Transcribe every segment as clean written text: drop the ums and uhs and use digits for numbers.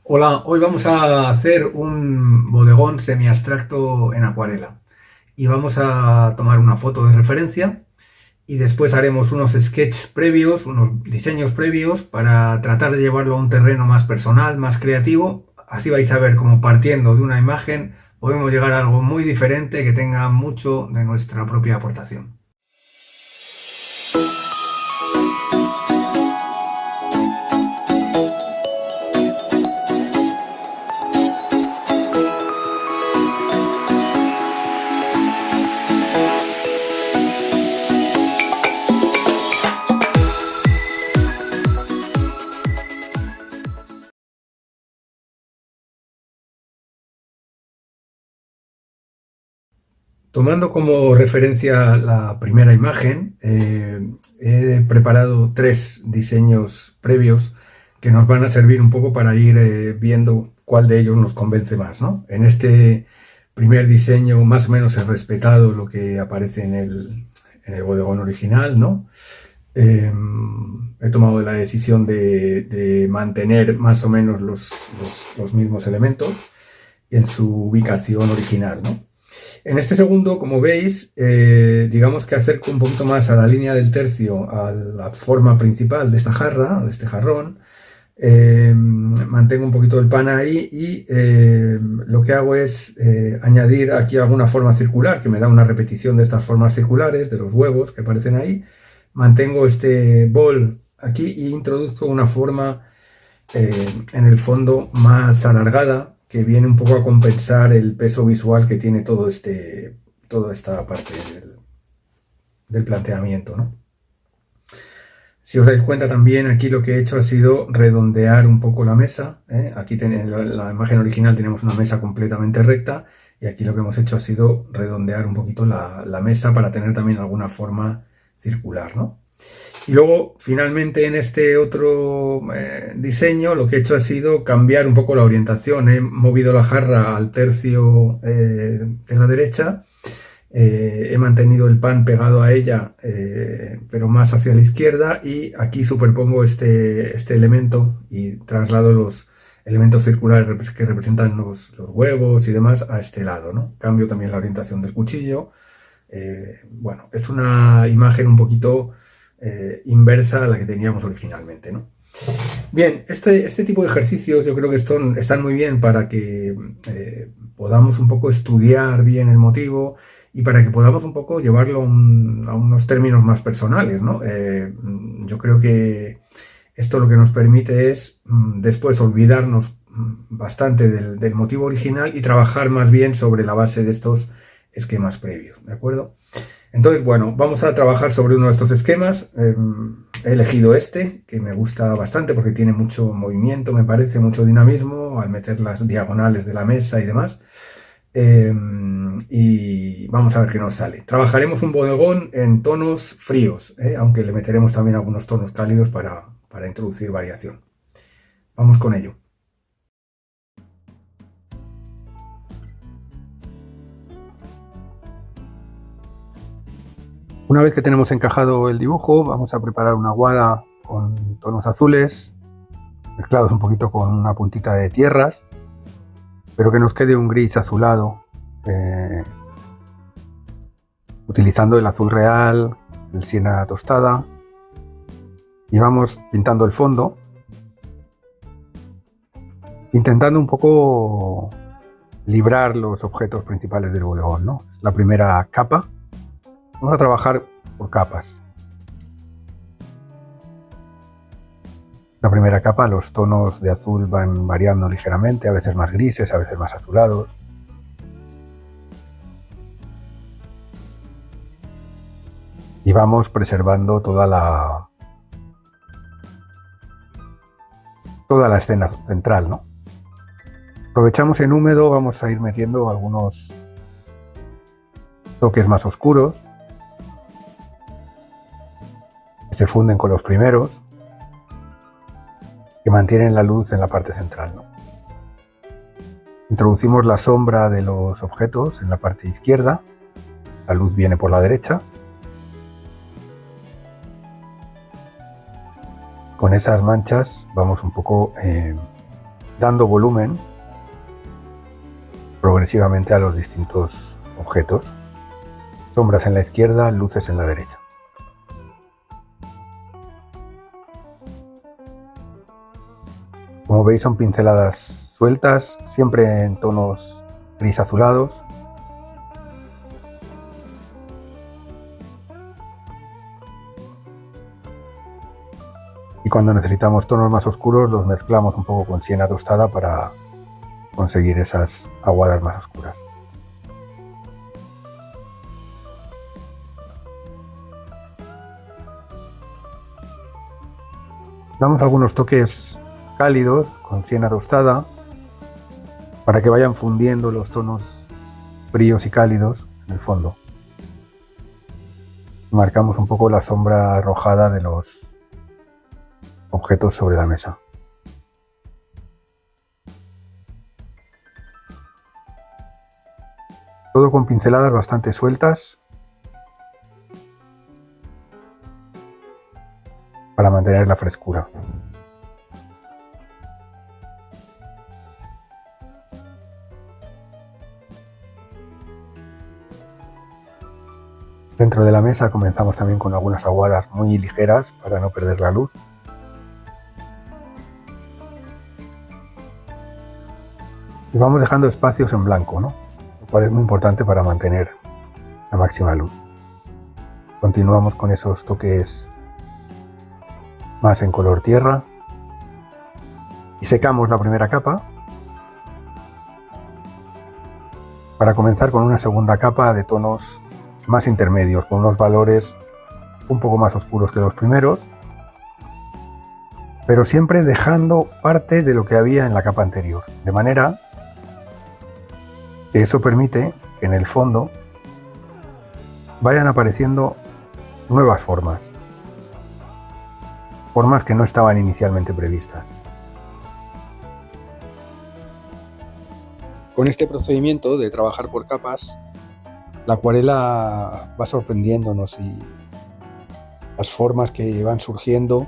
Hola, hoy vamos a hacer un bodegón semiabstracto en acuarela y vamos a tomar una foto de referencia y después haremos unos sketches previos, unos diseños previos para tratar de llevarlo a un terreno más personal, más creativo. Así vais a ver cómo partiendo de una imagen podemos llegar a algo muy diferente que tenga mucho de nuestra propia aportación. Tomando como referencia la primera imagen, he preparado 3 diseños previos que nos van a servir un poco para ir viendo cuál de ellos nos convence más, ¿no? En este primer diseño más o menos he respetado lo que aparece en el bodegón original, ¿no? He tomado la decisión de mantener más o menos los mismos elementos en su ubicación original, ¿no? En este segundo, como veis, digamos que acerco un poquito más a la línea del tercio, a la forma principal de esta jarra, de este jarrón. Mantengo un poquito el pan ahí y lo que hago es añadir aquí alguna forma circular que me da una repetición de estas formas circulares, de los huevos que aparecen ahí. Mantengo este bol aquí e introduzco una forma eh, en el fondo más alargada que viene un poco a compensar el peso visual que tiene toda esta parte del planteamiento, ¿no? Si os dais cuenta también aquí lo que he hecho ha sido redondear un poco la mesa, ¿eh? Aquí en la imagen original tenemos una mesa completamente recta y aquí lo que hemos hecho ha sido redondear un poquito la mesa para tener también alguna forma circular, ¿no? Y luego, finalmente, en este otro diseño, lo que he hecho ha sido cambiar un poco la orientación. He movido la jarra al tercio de la derecha, he mantenido el pan pegado a ella, pero más hacia la izquierda, y aquí superpongo este elemento y traslado los elementos circulares que representan los huevos y demás a este lado, ¿no? Cambio también la orientación del cuchillo. Bueno, es una imagen un poquito inversa a la que teníamos originalmente, ¿no? Bien, este tipo de ejercicios yo creo que están muy bien para que podamos un poco estudiar bien el motivo y para que podamos un poco llevarlo a unos términos más personales, ¿no? Yo creo que esto lo que nos permite es después olvidarnos bastante del motivo original y trabajar más bien sobre la base de estos esquemas previos, ¿de acuerdo? Entonces, bueno, vamos a trabajar sobre uno de estos esquemas. He elegido este, que me gusta bastante porque tiene mucho movimiento, me parece, mucho dinamismo al meter las diagonales de la mesa y demás. Y vamos a ver qué nos sale. Trabajaremos un bodegón en tonos fríos, aunque le meteremos también algunos tonos cálidos para introducir variación. Vamos con ello. Una vez que tenemos encajado el dibujo, vamos a preparar una aguada con tonos azules, mezclados un poquito con una puntita de tierras, pero que nos quede un gris azulado, utilizando el azul real, el siena tostada, y vamos pintando el fondo, intentando un poco librar los objetos principales del bodegón, ¿no? Es la primera capa. Vamos a trabajar por capas. La primera capa, los tonos de azul van variando ligeramente, a veces más grises, a veces más azulados. Y vamos preservando toda la escena central, ¿no? Aprovechamos en húmedo, vamos a ir metiendo algunos toques más oscuros que se funden con los primeros, que mantienen la luz en la parte central, ¿no? Introducimos la sombra de los objetos en la parte izquierda, la luz viene por la derecha. Con esas manchas vamos un poco dando volumen progresivamente a los distintos objetos. Sombras en la izquierda, luces en la derecha. Como veis, son pinceladas sueltas, siempre en tonos gris azulados. Y cuando necesitamos tonos más oscuros, los mezclamos un poco con siena tostada para conseguir esas aguadas más oscuras. Damos algunos toques cálidos con siena tostada para que vayan fundiendo los tonos fríos y cálidos en el fondo. Marcamos un poco la sombra arrojada de los objetos sobre la mesa. Todo con pinceladas bastante sueltas para mantener la frescura. Dentro de la mesa comenzamos también con algunas aguadas muy ligeras para no perder la luz. Y vamos dejando espacios en blanco, ¿no? Lo cual es muy importante para mantener la máxima luz. Continuamos con esos toques más en color tierra y secamos la primera capa para comenzar con una segunda capa de tonos más intermedios, con unos valores un poco más oscuros que los primeros, pero siempre dejando parte de lo que había en la capa anterior, de manera que eso permite que en el fondo vayan apareciendo nuevas formas que no estaban inicialmente previstas. Con este procedimiento de trabajar por capas, la acuarela va sorprendiéndonos y las formas que van surgiendo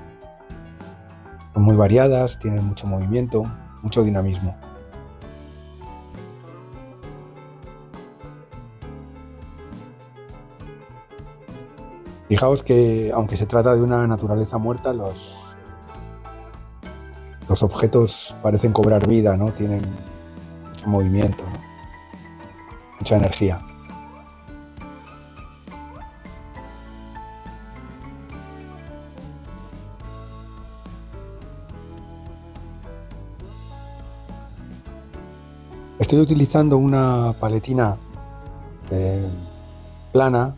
son muy variadas, tienen mucho movimiento, mucho dinamismo. Fijaos que, aunque se trata de una naturaleza muerta, los objetos parecen cobrar vida, ¿no? Tienen mucho movimiento, ¿no? Mucha energía. Estoy utilizando una paletina plana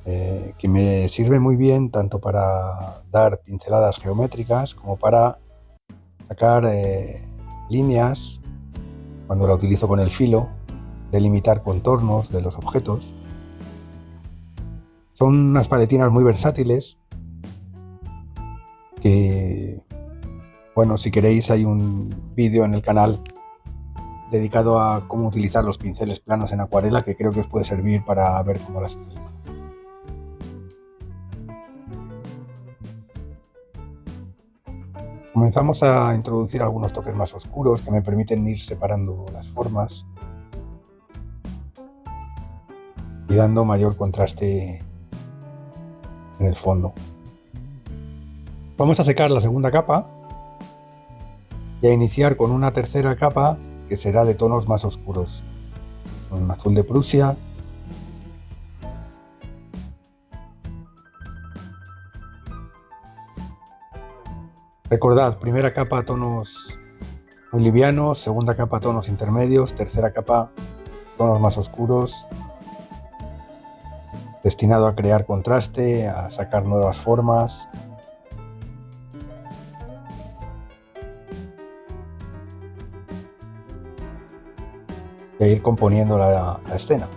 que me sirve muy bien tanto para dar pinceladas geométricas como para sacar líneas cuando la utilizo con el filo, delimitar contornos de los objetos. Son unas paletinas muy versátiles que, bueno, si queréis hay un vídeo en el canal dedicado a cómo utilizar los pinceles planos en acuarela que creo que os puede servir para ver cómo las utilizo. Comenzamos a introducir algunos toques más oscuros que me permiten ir separando las formas y dando mayor contraste en el fondo. Vamos a secar la segunda capa y a iniciar con una tercera capa que será de tonos más oscuros, con azul de Prusia, recordad, primera capa tonos muy livianos, segunda capa tonos intermedios, tercera capa tonos más oscuros, destinado a crear contraste, a sacar nuevas formas. Y a ir componiendo la escena.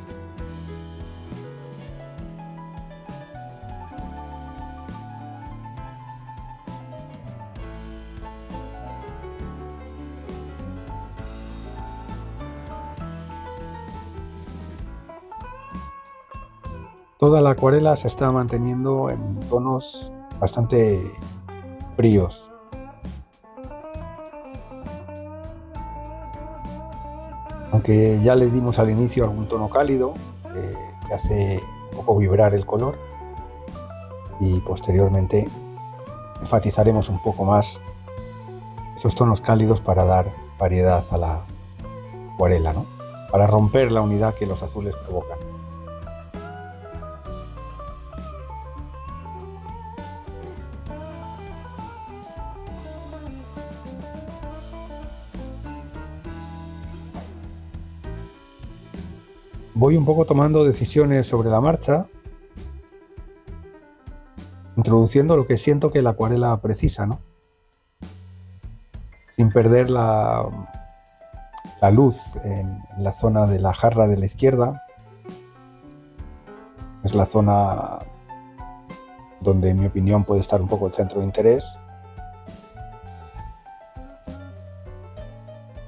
Toda la acuarela se está manteniendo en tonos bastante fríos. Aunque ya le dimos al inicio algún tono cálido que hace un poco vibrar el color, y posteriormente enfatizaremos un poco más esos tonos cálidos para dar variedad a la acuarela, ¿no? Para romper la unidad que los azules provocan. Voy un poco tomando decisiones sobre la marcha, introduciendo lo que siento que la acuarela precisa, ¿no? Sin perder la luz en la zona de la jarra de la izquierda. Es la zona donde, en mi opinión, puede estar un poco el centro de interés,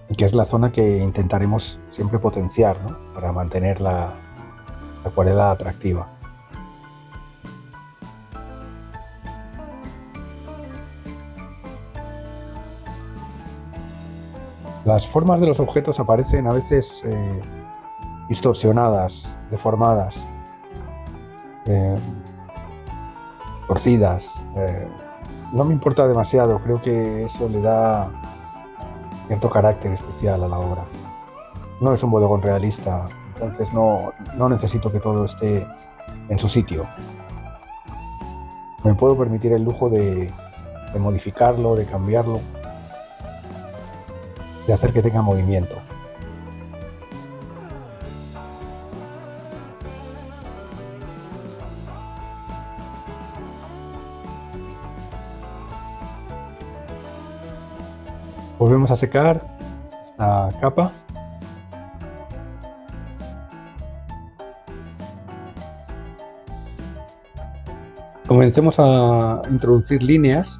y que es la zona que intentaremos siempre potenciar, ¿no? Para mantener la acuarela atractiva. Las formas de los objetos aparecen a veces distorsionadas, deformadas, torcidas. No me importa demasiado, creo que eso le da cierto carácter especial a la obra. No es un bodegón realista, entonces no necesito que todo esté en su sitio. Me puedo permitir el lujo de modificarlo, de cambiarlo, de hacer que tenga movimiento. Volvemos a secar esta capa. Comencemos a introducir líneas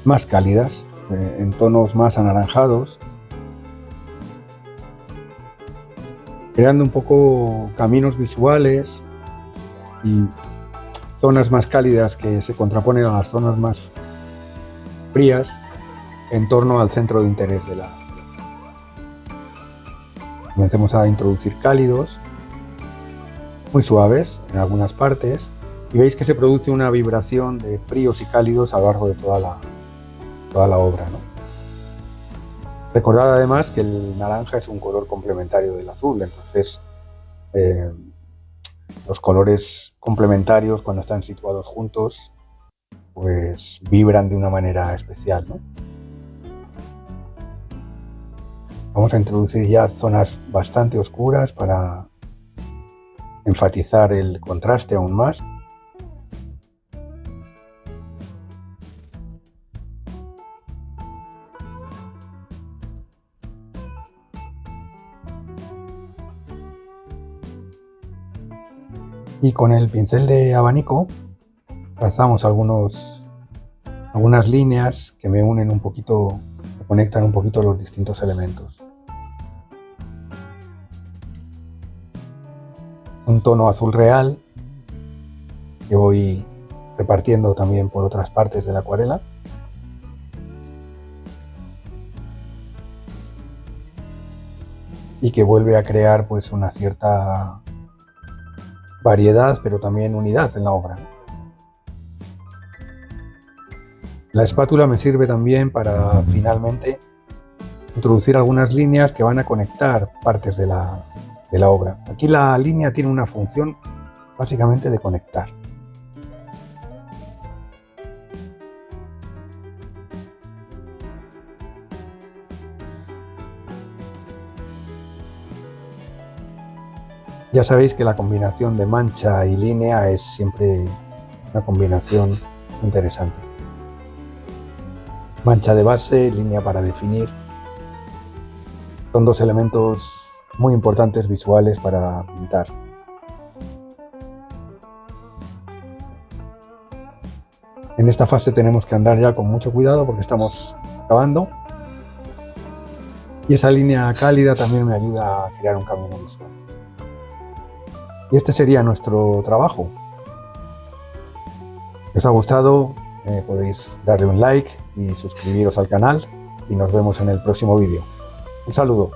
más cálidas, en tonos más anaranjados, creando un poco caminos visuales y zonas más cálidas que se contraponen a las zonas más frías en torno al centro de interés de la. Comencemos a introducir cálidos, muy suaves en algunas partes, y veis que se produce una vibración de fríos y cálidos a lo largo de toda la obra, ¿no? Recordad además que el naranja es un color complementario del azul, entonces los colores complementarios, cuando están situados juntos, pues vibran de una manera especial, ¿no? Vamos a introducir ya zonas bastante oscuras para enfatizar el contraste aún más. Y con el pincel de abanico trazamos algunas líneas que me unen un poquito, me conectan un poquito los distintos elementos. Un tono azul real que voy repartiendo también por otras partes de la acuarela. Y que vuelve a crear pues una cierta variedad, pero también unidad en la obra. La espátula me sirve también para finalmente introducir algunas líneas que van a conectar partes de la obra. Aquí la línea tiene una función básicamente de conectar. Ya sabéis que la combinación de mancha y línea es siempre una combinación interesante. Mancha de base, línea para definir. Son dos elementos muy importantes visuales para pintar. En esta fase tenemos que andar ya con mucho cuidado porque estamos acabando. Y esa línea cálida también me ayuda a crear un camino visual. Y este sería nuestro trabajo. Si os ha gustado, podéis darle un like y suscribiros al canal, y nos vemos en el próximo vídeo. Un saludo.